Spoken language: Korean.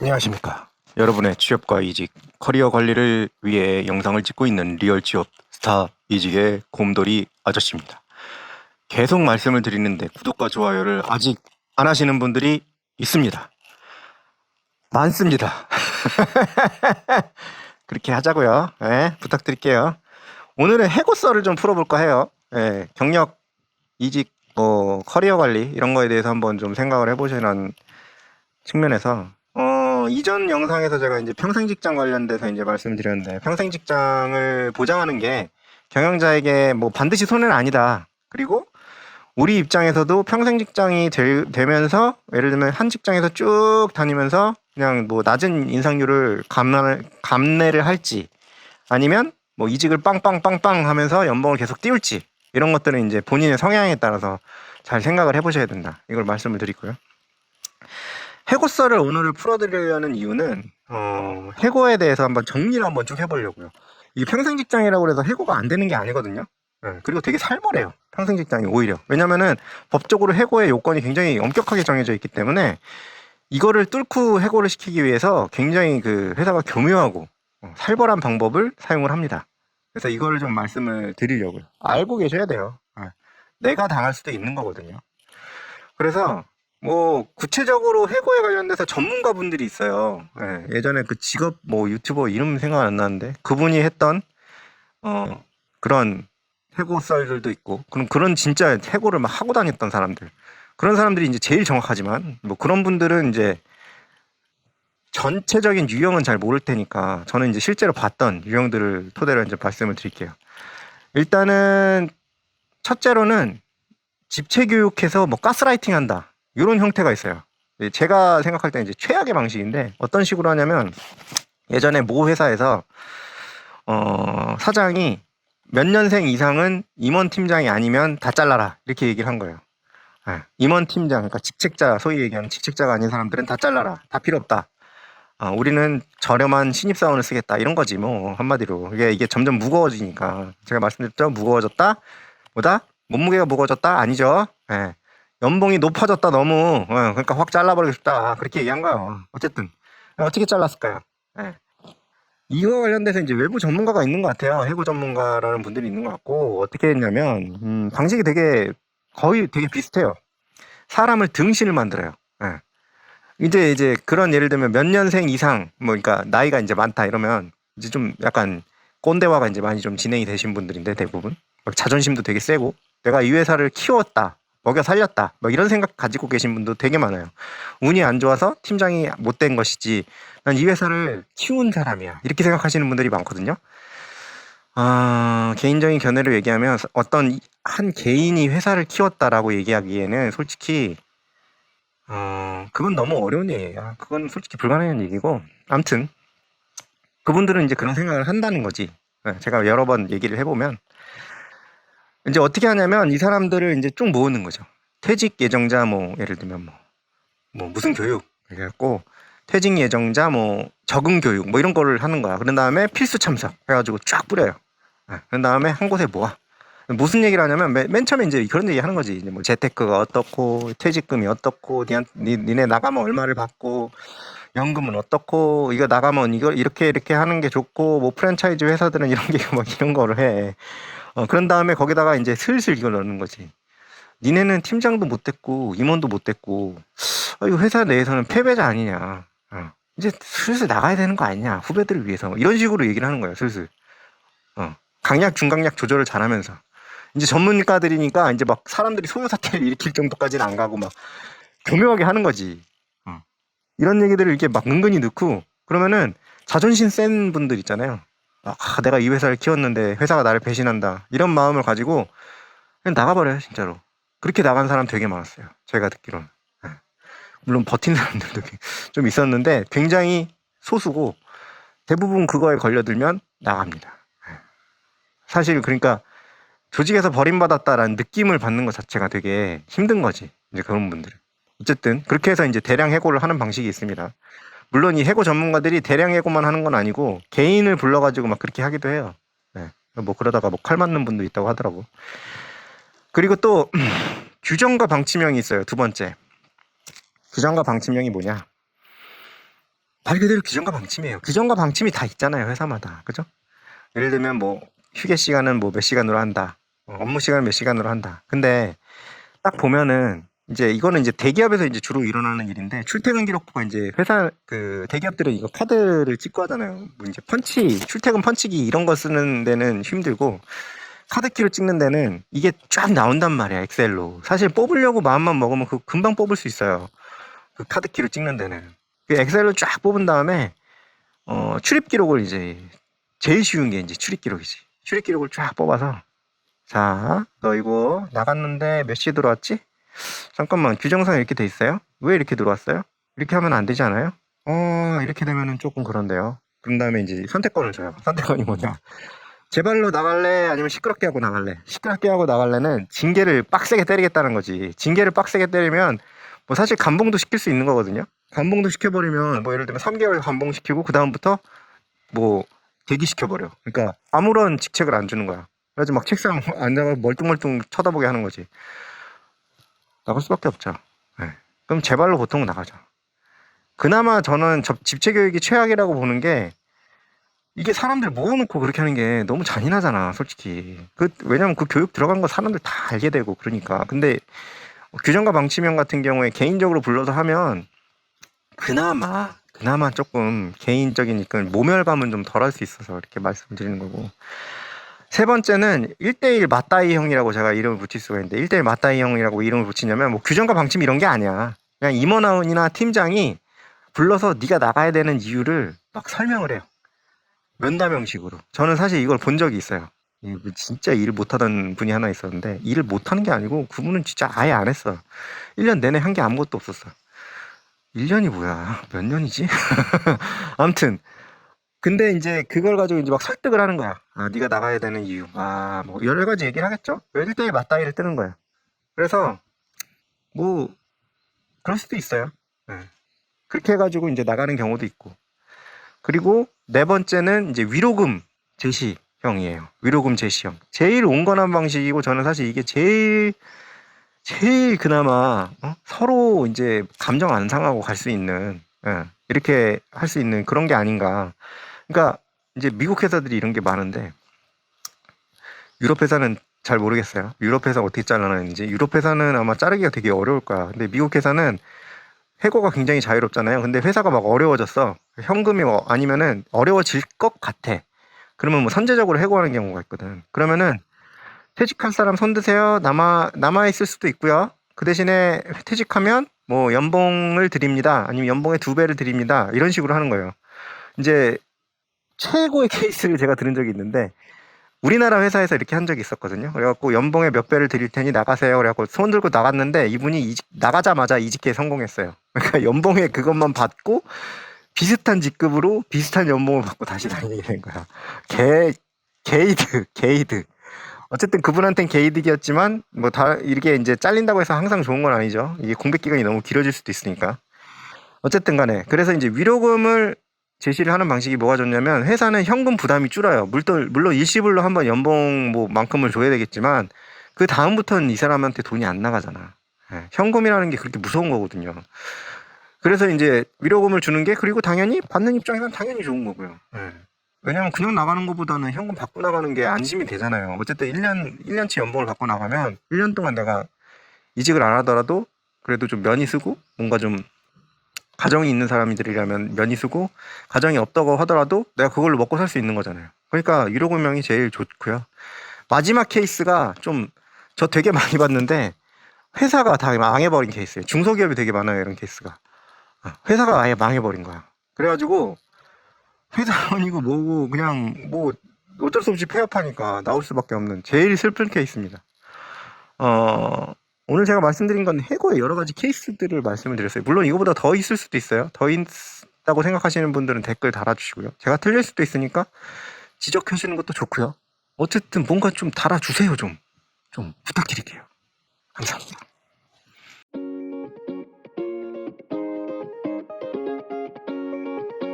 안녕하십니까. 여러분의 취업과 이직, 커리어 관리를 위해 영상을 찍고 있는 리얼 취업 스타 이직의 곰돌이 아저씨입니다. 계속 말씀을 드리는데 구독과 좋아요를 아직 안 하시는 분들이 있습니다. 많습니다. 그렇게 하자고요. 네, 부탁드릴게요. 오늘은 해고썰을 좀 풀어볼까 해요. 네, 경력, 이직, 커리어 관리 이런 거에 대해서 한번 좀 생각을 해보시는 측면에서 이전 영상에서 제가 이제 평생 직장 관련돼서 이제 말씀드렸는데, 평생 직장을 보장하는 게 경영자에게 뭐 반드시 손해는 아니다. 그리고 우리 입장에서도 평생 직장이 되면서 예를 들면 한 직장에서 쭉 다니면서 그냥 뭐 낮은 인상률을 감내를 할지, 아니면 뭐 이직을 빵빵빵빵 하면서 연봉을 계속 띄울지, 이런 것들은 이제 본인의 성향에 따라서 잘 생각을 해보셔야 된다. 이걸 말씀을 드리고요. 해고썰을 오늘 풀어드리려는 이유는 해고에 대해서 한번 정리를 한번 쭉 해보려고요. 이게 평생 직장이라고 해서 해고가 안 되는 게 아니거든요. 그리고 되게 살벌해요, 평생 직장이 오히려. 왜냐면은 법적으로 해고의 요건이 굉장히 엄격하게 정해져 있기 때문에 이거를 뚫고 해고를 시키기 위해서 굉장히 그 회사가 교묘하고 살벌한 방법을 사용을 합니다. 그래서 이거를 좀 말씀을 드리려고요. 알고 계셔야 돼요. 내가 당할 수도 있는 거거든요. 그래서 뭐 구체적으로 해고에 관련돼서 전문가분들이 있어요. 예전에 그 직업 뭐 유튜버 이름 생각 안 나는데 그분이 했던 그런 해고 썰들도 있고, 그런 진짜 해고를 막 하고 다녔던 사람들, 그런 사람들이 이제 제일 정확하지만, 뭐 그런 분들은 이제 전체적인 유형은 잘 모를 테니까 저는 이제 실제로 봤던 유형들을 토대로 이제 말씀을 드릴게요. 일단은 첫째로는 집체 교육해서 뭐 가스라이팅 한다, 이런 형태가 있어요. 제가 생각할 때 이제 최악의 방식인데, 어떤 식으로 하냐면 예전에 모 회사에서 사장이 몇 년생 이상은 임원 팀장이 아니면 다 잘라라, 이렇게 얘기를 한 거예요. 임원 팀장, 그러니까 직책자, 소위 얘기하는 직책자가 아닌 사람들은 다 잘라라, 다 필요 없다. 우리는 저렴한 신입사원을 쓰겠다, 이런 거지 뭐 한마디로. 이게 점점 무거워지니까, 제가 말씀드렸죠, 무거워졌다 보다 몸무게가 무거워졌다 아니죠. 연봉이 높아졌다 너무. 그러니까 확 잘라버리고 싶다, 그렇게 얘기한 거예요. 어쨌든 어떻게 잘랐을까요? 이거 관련돼서 이제 외부 전문가가 있는 것 같아요. 해고 전문가라는 분들이 있는 것 같고, 어떻게 했냐면 방식이 거의 되게 비슷해요. 사람을 등신을 만들어요. 이제 그런, 예를 들면 몇 년생 이상, 뭐 그러니까 나이가 이제 많다 이러면 이제 좀 약간 꼰대화가 이제 많이 좀 진행이 되신 분들인데, 대부분 막 자존심도 되게 세고, 내가 이 회사를 키웠다, 먹여 살렸다, 막 이런 생각 가지고 계신 분도 되게 많아요. 운이 안 좋아서 팀장이 못 된 것이지 난 이 회사를 키운 사람이야, 이렇게 생각하시는 분들이 많거든요. 개인적인 견해로 얘기하면 어떤 한 개인이 회사를 키웠다라고 얘기하기에는 솔직히 그건 너무 어려운 얘기야. 그건 솔직히 불가능한 얘기고, 아무튼 그분들은 이제 그런 생각을 한다는 거지. 제가 여러 번 얘기를 해보면 이제 어떻게 하냐면 이 사람들을 이제 쭉 모으는 거죠. 퇴직 예정자, 뭐 예를 들면 뭐 무슨 교육 해갖고 퇴직 예정자 뭐 적응 교육 뭐 이런 거를 하는 거야. 그런 다음에 필수 참석 해가지고 쫙 뿌려요. 그런 다음에 한 곳에 모아. 무슨 얘기를 하냐면 맨 처음에 이제 그런 얘기 하는 거지. 이제 뭐 재테크가 어떻고, 퇴직금이 어떻고, 니네 나가면 얼마를 받고, 연금은 어떻고, 이거 나가면 이거 이렇게 하는 게 좋고, 뭐 프랜차이즈 회사들은 이런 게 막 이런 거를 해. 그런 다음에 거기다가 이제 슬슬 이걸 넣는 거지. 니네는 팀장도 못 됐고 임원도 못 됐고, 이거 회사 내에서는 패배자 아니냐. 이제 슬슬 나가야 되는 거 아니냐, 후배들을 위해서. 이런 식으로 얘기를 하는 거예요, 슬슬. 강약 중강약 조절을 잘하면서. 이제 전문가들이니까 이제 막 사람들이 소요 사태를 일으킬 정도까지는 안 가고 막 교묘하게 하는 거지. 이런 얘기들을 이렇게 막 은근히 넣고, 그러면은 자존심 센 분들 있잖아요. 내가 이 회사를 키웠는데 회사가 나를 배신한다, 이런 마음을 가지고 그냥 나가버려요, 진짜로. 그렇게 나간 사람 되게 많았어요, 제가 듣기로는. 물론 버틴 사람들도 좀 있었는데 굉장히 소수고, 대부분 그거에 걸려들면 나갑니다. 사실 그러니까 조직에서 버림받았다라는 느낌을 받는 것 자체가 되게 힘든 거지, 이제 그런 분들은. 어쨌든 그렇게 해서 이제 대량 해고를 하는 방식이 있습니다. 물론 이 해고 전문가들이 대량 해고만 하는 건 아니고 개인을 불러가지고 막 그렇게 하기도 해요. 뭐 그러다가 뭐 칼 맞는 분도 있다고 하더라고. 그리고 또 규정과 방침형이 있어요. 두 번째 규정과 방침형이 뭐냐, 말 그대로 규정과 방침이에요. 규정과 방침이 다 있잖아요, 회사마다. 그죠? 예를 들면 뭐 휴게 시간은 뭐 몇 시간으로 한다. 업무 시간은 몇 시간으로 한다. 근데 딱 보면은 이제 이거는 이제 대기업에서 이제 주로 일어나는 일인데, 출퇴근 기록부가 이제 회사 그 대기업들은 이거 카드를 찍고 하잖아요. 뭐 이제 출퇴근 펀치기 이런 거 쓰는 데는 힘들고, 카드키로 찍는 데는 이게 쫙 나온단 말이야, 엑셀로. 사실 뽑으려고 마음만 먹으면 그 금방 뽑을 수 있어요. 그 카드키로 찍는 데는. 그 엑셀로 쫙 뽑은 다음에 출입 기록을 이제, 제일 쉬운 게 이제 출입 기록이지. 출입 기록을 쫙 뽑아서, 자, 너 이거 나갔는데 몇 시에 들어왔지? 잠깐만, 규정상 이렇게 돼 있어요? 왜 이렇게 들어왔어요? 이렇게 하면 안 되지 않아요? 이렇게 되면은 조금 그런데요. 그런 다음에 이제 선택권을 줘요. 선택권이 뭐냐? 제발로 나갈래? 아니면 시끄럽게 하고 나갈래? 시끄럽게 하고 나갈래는 징계를 빡세게 때리겠다는 거지. 징계를 빡세게 때리면 뭐 사실 감봉도 시킬 수 있는 거거든요. 감봉도 시켜버리면 뭐 예를 들면 3개월 감봉시키고 그 다음부터 뭐 대기시켜버려. 그러니까 아무런 직책을 안 주는 거야. 그래서 막 책상 앉아서 멀뚱멀뚱 쳐다보게 하는 거지. 나갈 수밖에 없죠. 네. 그럼 제발로 보통 나가죠. 그나마 저는 집체교육이 최악이라고 보는 게, 이게 사람들 모아놓고 그렇게 하는 게 너무 잔인하잖아, 솔직히. 왜냐면 그 교육 들어간 거 사람들 다 알게 되고, 그러니까. 근데 규정과 방침형 같은 경우에 개인적으로 불러서 하면, 그나마 조금 개인적인 모멸감은 좀 덜 할 수 있어서 이렇게 말씀드리는 거고. 세 번째는 1대1 맞다이형이라고 제가 이름을 붙일 수가 있는데, 1대1 맞다이형이라고 이름을 붙이냐면 뭐 규정과 방침 이런 게 아니야. 그냥 임원이나 팀장이 불러서 네가 나가야 되는 이유를 막 설명을 해요. 면담형식으로. 저는 사실 이걸 본 적이 있어요. 진짜 일을 못하던 분이 하나 있었는데, 일을 못하는 게 아니고 그분은 진짜 아예 안 했어. 1년 내내 한 게 아무것도 없었어. 1년이 뭐야? 몇 년이지? 아무튼 근데 이제 그걸 가지고 이제 막 설득을 하는 거야. 네가 나가야 되는 이유. 뭐 여러 가지 얘기를 하겠죠. 1대1 맞다이를 뜨는 거야. 그래서 뭐 그럴 수도 있어요. 네. 그렇게 해가지고 이제 나가는 경우도 있고. 그리고 네 번째는 이제 위로금 제시형이에요. 위로금 제시형. 제일 온건한 방식이고, 저는 사실 이게 제일 그나마 서로 이제 감정 안 상하고 갈 수 있는, 이렇게 할 수 있는 그런 게 아닌가. 그러니까 이제 미국 회사들이 이런 게 많은데, 유럽 회사는 잘 모르겠어요. 유럽 회사 어떻게 잘라내는지. 유럽 회사는 아마 자르기가 되게 어려울 거야. 근데 미국 회사는 해고가 굉장히 자유롭잖아요. 근데 회사가 막 어려워졌어. 현금이 아니면은 어려워질 것 같아. 그러면 뭐 선제적으로 해고하는 경우가 있거든. 그러면은 퇴직할 사람 손 드세요. 남아 있을 수도 있고요. 그 대신에 퇴직하면 뭐 연봉을 드립니다. 아니면 연봉의 2배를 드립니다. 이런 식으로 하는 거예요. 이제 최고의 케이스를 제가 들은 적이 있는데, 우리나라 회사에서 이렇게 한 적이 있었거든요. 그래갖고 연봉의 몇 배를 드릴 테니 나가세요. 그래갖고 손 들고 나갔는데, 이분이 나가자마자 이직에 성공했어요. 그러니까 연봉의 그것만 받고 비슷한 직급으로 비슷한 연봉을 받고 다시 다니게 된 거야. 게이드. 어쨌든 그분한테는 게이득이었지만, 뭐 이렇게 이제 잘린다고 해서 항상 좋은 건 아니죠. 이게 공백 기간이 너무 길어질 수도 있으니까. 어쨌든 간에 그래서 이제 위로금을 제시를 하는 방식이 뭐가 좋냐면, 회사는 현금 부담이 줄어요. 물론 일시불로 한번 연봉 뭐 만큼을 줘야 되겠지만, 그 다음부터는 이 사람한테 돈이 안 나가잖아. 현금이라는 게 그렇게 무서운 거거든요. 그래서 이제 위로금을 주는 게, 그리고 당연히 받는 입장에서는 당연히 좋은 거고요. 왜냐면 그냥 나가는 것보다는 현금 받고 나가는 게 안심이 되잖아요. 어쨌든 1년치 연봉을 받고 나가면 1년 동안 내가 이직을 안 하더라도 그래도 좀 면이 쓰고, 뭔가 좀 가정이 있는 사람들이라면 면이 쓰고, 가정이 없다고 하더라도 내가 그걸로 먹고 살 수 있는 거잖아요. 그러니까 위로금형이 제일 좋고요. 마지막 케이스가 저 되게 많이 봤는데, 회사가 다 망해버린 케이스예요. 중소기업이 되게 많아요, 이런 케이스가. 회사가 아예 망해버린 거야. 그래가지고 회사 아니고 뭐고 그냥 뭐 어쩔 수 없이 폐업하니까 나올 수밖에 없는 제일 슬픈 케이스입니다. 오늘 제가 말씀드린 건 해고의 여러 가지 케이스들을 말씀을 드렸어요. 물론 이거보다 더 있을 수도 있어요. 더 있다고 생각하시는 분들은 댓글 달아주시고요. 제가 틀릴 수도 있으니까 지적하시는 것도 좋고요. 어쨌든 뭔가 좀 달아주세요. 좀 부탁드릴게요. 감사합니다.